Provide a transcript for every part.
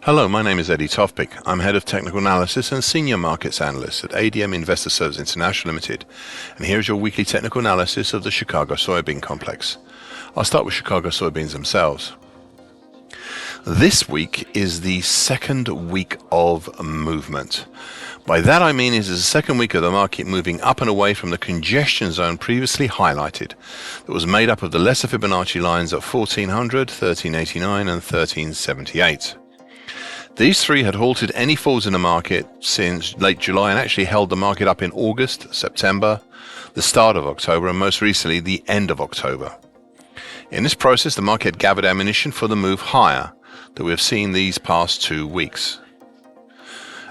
Hello, my name is Eddie Tofpik. I'm Head of Technical Analysis and Senior Markets Analyst at ADM Investor Services International Limited, and here's your weekly technical analysis of the Chicago soybean complex. I'll start with Chicago soybeans themselves. This week is the second week of movement. By that I mean it is the second week of the market moving up and away from the congestion zone previously highlighted that was made up of the lesser Fibonacci lines at 1400, 1389 and 1378. These three had halted any falls in the market since late July and actually held the market up in August, September, the start of October, and most recently the end of October. In this process, the market gathered ammunition for the move higher that we have seen these past 2 weeks.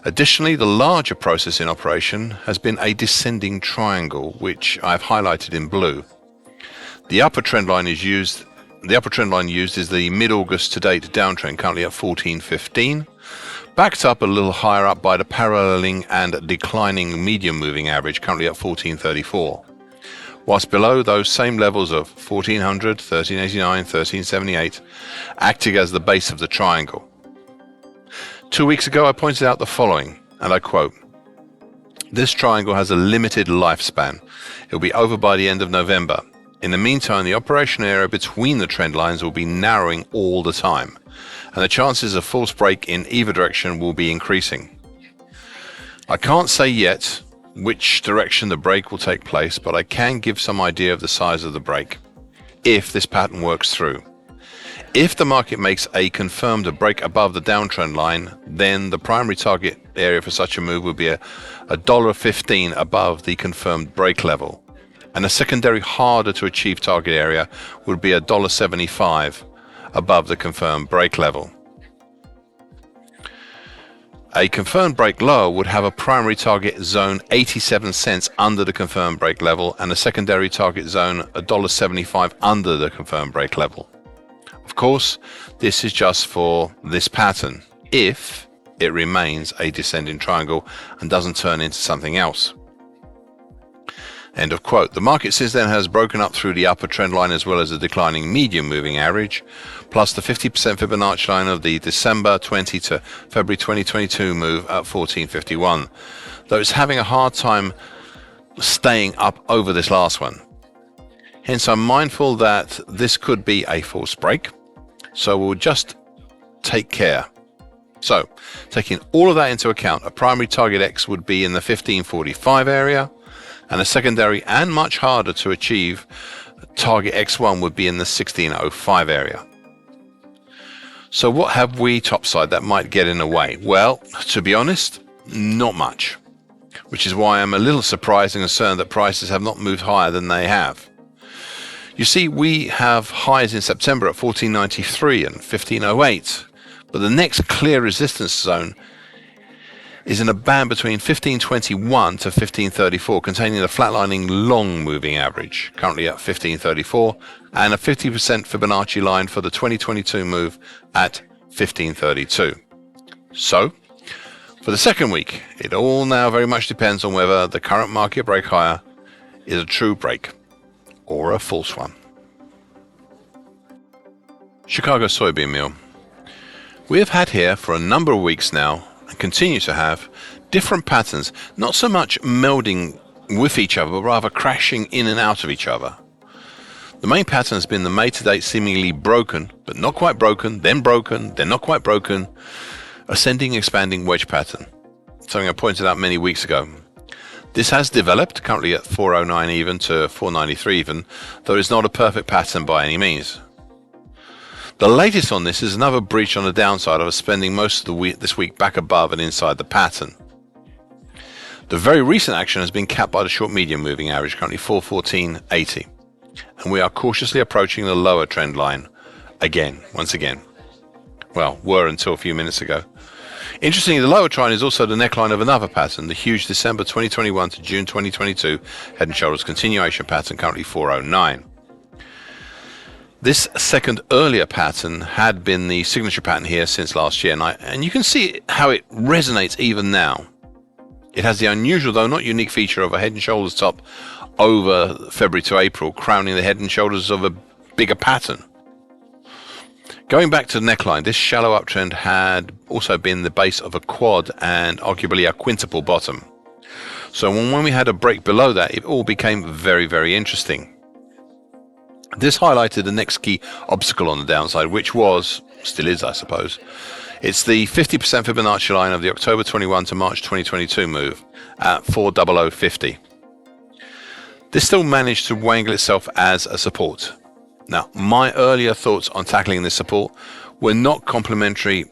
Additionally, the larger process in operation has been a descending triangle, which I've highlighted in blue. The upper trend line used is the mid-August to date downtrend, currently at 1415, backed up a little higher up by the paralleling and declining medium moving average, currently at 1434, whilst below those same levels of 1400, 1389, 1378, acting as the base of the triangle. 2 weeks ago I pointed out the following, and I quote, "This triangle has a limited lifespan. It will be over by the end of November. In the meantime, the operation area between the trend lines will be narrowing all the time, and the chances of false break in either direction will be increasing. I can't say yet which direction the break will take place, but I can give some idea of the size of the break, if this pattern works through. If the market makes a confirmed break above the downtrend line, then the primary target area for such a move would be a $1.15 above the confirmed break level. And a secondary harder to achieve target area would be a $1.75 above the confirmed break level. A confirmed break lower would have a primary target zone 87 cents under the confirmed break level and a secondary target zone $1.75 under the confirmed break level. Of course, this is just for this pattern, if it remains a descending triangle and doesn't turn into something else." End of quote. The market since then has broken up through the upper trend line as well as the declining medium moving average, plus the 50% Fibonacci line of the December 20 to February 2022 move at 1451, though it's having a hard time staying up over this last one. Hence, I'm mindful that this could be a false break, so we'll just take care. So, taking all of that into account, a primary target X would be in the 1545 area, and a secondary and much harder to achieve target X1 would be in the 1605 area. So what have we topside that might get in the way? Well, to be honest, not much, which is why I'm a little surprised and concerned that prices have not moved higher than they have. You see, we have highs in September at 1493 and 1508, but the next clear resistance zone is in a band between 1521 to 1534, containing the flatlining long moving average, currently at 1534, and a 50% Fibonacci line for the 2022 move at 1532. So, for the second week, it all now very much depends on whether the current market break higher is a true break or a false one. Chicago soybean meal. We have had here for a number of weeks now, and continue to have, different patterns, not so much melding with each other, but rather crashing in and out of each other. The main pattern has been the May to date seemingly broken, but not quite broken, then not quite broken, ascending, expanding wedge pattern, something I pointed out many weeks ago. This has developed, currently at 409 even to 493 even, though it's not a perfect pattern by any means. The latest on this is another breach on the downside of spending most of this week back above and inside the pattern. The very recent action has been capped by the short medium moving average, currently 414.80, and we are cautiously approaching the lower trend line once again. Well, were until a few minutes ago. Interestingly, the lower trend is also the neckline of another pattern, the huge December 2021 to June 2022 head and shoulders continuation pattern, currently 409. This second earlier pattern had been the signature pattern here since last year, and you can see how it resonates even now. It has the unusual, though not unique, feature of a head and shoulders top over February to April, crowning the head and shoulders of a bigger pattern. Going back to the neckline, this shallow uptrend had also been the base of a quad and arguably a quintuple bottom. So when we had a break below that, it all became very, very interesting. This highlighted the next key obstacle on the downside, which was, still is I suppose, it's the 50% Fibonacci line of the October 21 to March 2022 move at 40050. This still managed to wangle itself as a support. Now, my earlier thoughts on tackling this support were not complementary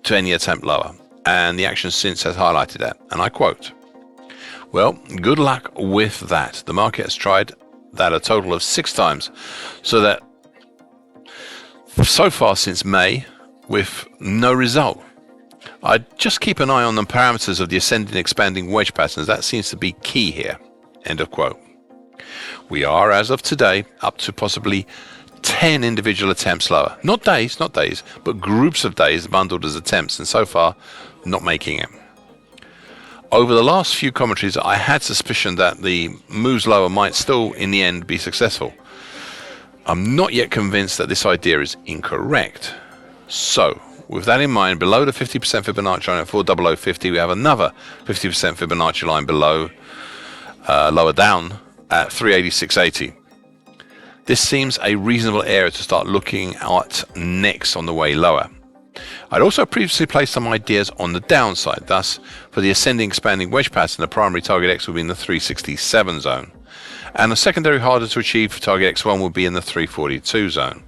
to any attempt lower, and the action since has highlighted that, and I quote, "Well, good luck with that. The market has tried that a total of 6 times, so far since May, with no result. I'd just keep an eye on the parameters of the ascending expanding wedge patterns. That seems to be key here." End of quote. We are, as of today, up to possibly 10 individual attempts lower. Not days, but groups of days bundled as attempts, and so far, not making it. Over the last few commentaries, I had suspicion that the moves lower might still, in the end, be successful. I'm not yet convinced that this idea is incorrect. So, with that in mind, below the 50% Fibonacci line at 40050, we have another 50% Fibonacci line below, lower down, at 386.80. This seems a reasonable area to start looking at next on the way lower. I'd also previously placed some ideas on the downside. Thus, for the ascending expanding wedge pattern, the primary target X will be in the 367 zone, and a secondary harder to achieve target X1 will be in the 342 zone.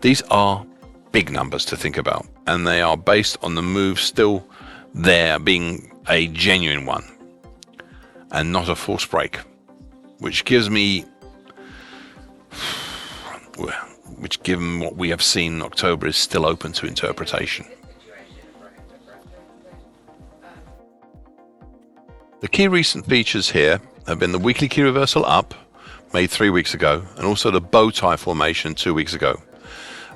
These are big numbers to think about, and they are based on the move still there being a genuine one and not a false break, which given what we have seen in October is still open to interpretation. The key recent features here have been the weekly key reversal up, made 3 weeks ago, and also the bow tie formation 2 weeks ago,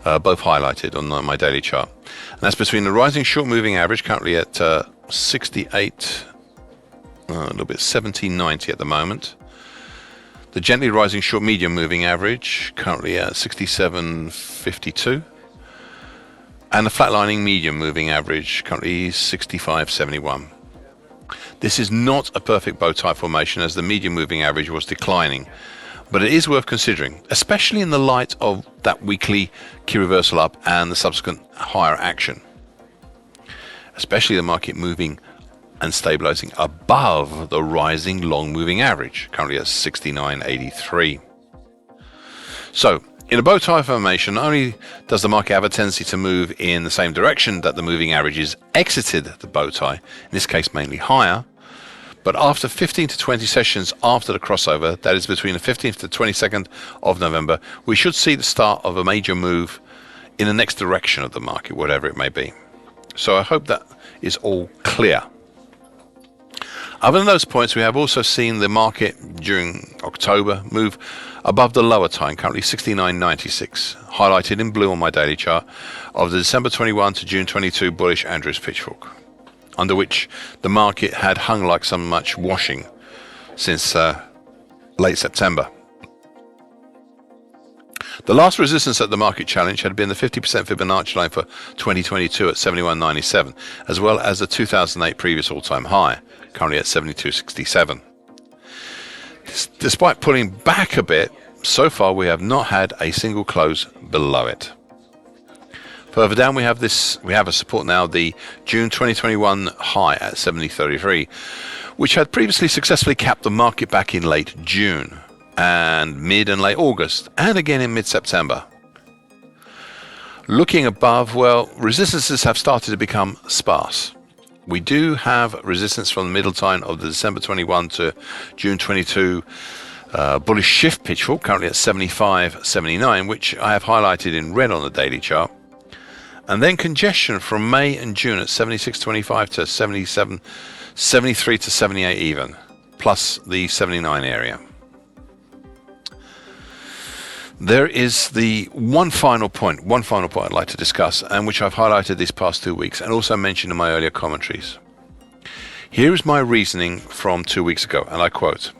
both highlighted on my daily chart. And that's between the rising short moving average, currently at 68, a little bit 1790 at the moment. The gently rising short medium moving average, currently at 6752. And the flatlining medium moving average, currently 6571. This is not a perfect bow tie formation, as the medium moving average was declining, but it is worth considering, especially in the light of that weekly key reversal up and the subsequent higher action. Especially the market moving and stabilizing above the rising long moving average, currently at 69.83. So, in a bow tie formation, not only does the market have a tendency to move in the same direction that the moving averages exited the bow tie, in this case mainly higher, but after 15 to 20 sessions after the crossover, that is between the 15th to 22nd of November, we should see the start of a major move in the next direction of the market, whatever it may be. So I hope that is all clear. Other than those points, we have also seen the market during October move above the lower tie, currently 69.96, highlighted in blue on my daily chart, of the December 21 to June 22 bullish Andrews pitchfork, under which the market had hung like so much washing since late September. The last resistance that the market challenge had been the 50% Fibonacci line for 2022 at 71.97, as well as the 2008 previous all-time high, currently at 72.67. Despite pulling back a bit, so far we have not had a single close below it. Further down we have a support now, the June 2021 high at 70.33, which had previously successfully capped the market back in late June and mid and late August, and again in mid-September. Looking above, well, resistances have started to become sparse. We do have resistance from the middle time of the December 21 to June 22 bullish shift pitchfork, currently at 75.79, which I have highlighted in red on the daily chart. And then congestion from May and June at 76.25 to 73 to 78 even, plus the 79 area. There is the one final point I'd like to discuss, and which I've highlighted these past 2 weeks and also mentioned in my earlier commentaries. Here is my reasoning from 2 weeks ago, and I quote,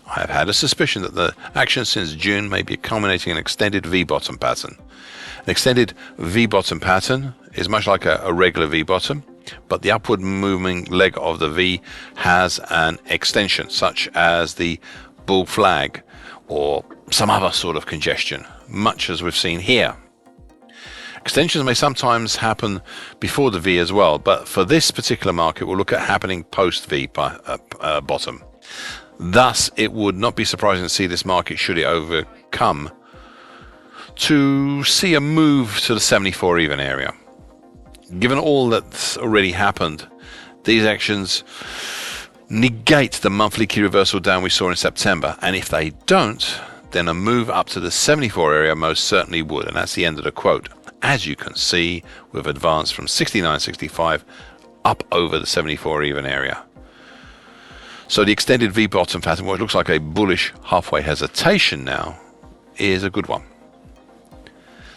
"I have had a suspicion that the action since June may be culminating in an extended V-bottom pattern, An extended V-bottom pattern is much like a regular V-bottom, but the upward moving leg of the V has an extension, such as the bull flag or some other sort of congestion, much as we've seen here. Extensions may sometimes happen before the V as well, but for this particular market, we'll look at happening post-V bottom. Thus, it would not be surprising to see this market, should it overcome, to see a move to the 74 even area. Given all that's already happened, these actions negate the monthly key reversal down we saw in September, and if they don't, then a move up to the 74 area most certainly would, and that's the end of the quote. As you can see, we've advanced from 69.65 up over the 74 even area. So the extended V bottom pattern, what looks like a bullish halfway hesitation now, is a good one.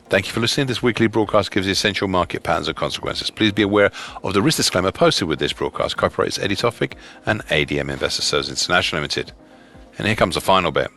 Thank you for listening. This weekly broadcast gives the essential market patterns and consequences. Please be aware of the risk disclaimer posted with this broadcast. Copyright is Tofpik and ADM Investor Services International Limited. And here comes the final bit.